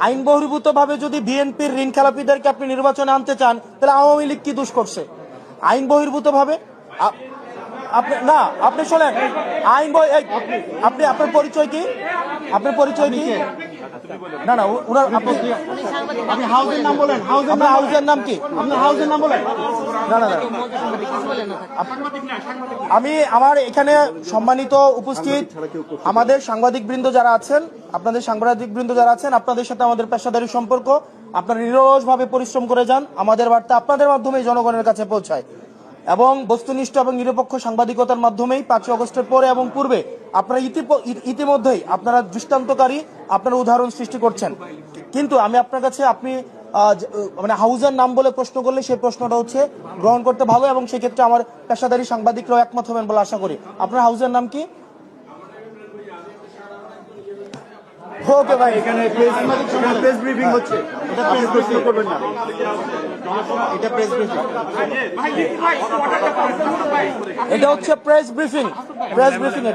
আইন বহির্ভূত ভাবে যদি বিএনপির ঋণ খেলাপিদেরকে আপনি নির্বাচনে আনতে চান, তাহলে আওয়ামী লীগ কি দোষ করছে? আইন বহির্ভূত ভাবে আপনি না, আপনি শোনেন, আইন আপনি আপনার পরিচয় কি? আপনার পরিচয় কি? না না, ওনার আপনি হাউজের নাম বলেন। হাউজের নাম কি? আপনার হাউজের নাম বলেন। না না না, আমি আমার এখানে সম্মানিত উপস্থিত আমাদের সাংবাদিক বৃন্দ যারা আছেন, আপনাদের সাংবাদিক বৃন্দ যারা আছেন, আপনাদের সাথে আমাদের পেশাদারি সম্পর্ক। আপনারা নিরলসভাবে পরিশ্রম করে যান, আমাদের বার্তা আপনাদের মাধ্যমেই জনগণের কাছে পৌঁছায় এবং বস্তুনিষ্ঠ এবং নিরপেক্ষ সাংবাদিকতার মাধ্যমেই 5 আগস্টের পরে এবং পূর্বে আপনারা ইতিমধ্যেই আপনারা দৃষ্টান্তকারী, আপনারা উদাহরণ সৃষ্টি করছেন। কিন্তু আমি আপনার কাছে আপনি মানে হাউজের নাম বলে প্রশ্ন করলে সেই প্রশ্নটা হচ্ছে গ্রহণ করতে ভালো, এবং সেক্ষেত্রে আমার পেশাদারী সাংবাদিকরাও একমত হবেন বলে আশা করি। আপনার হাউজের নাম কি? ওকে ভাই, এখানে প্রেস ব্রিফিং হচ্ছে, আপনি প্রশ্ন করবেন না, এটা প্রেস ব্রিফিং, এটা হচ্ছে প্রেস ব্রিফিং এটা।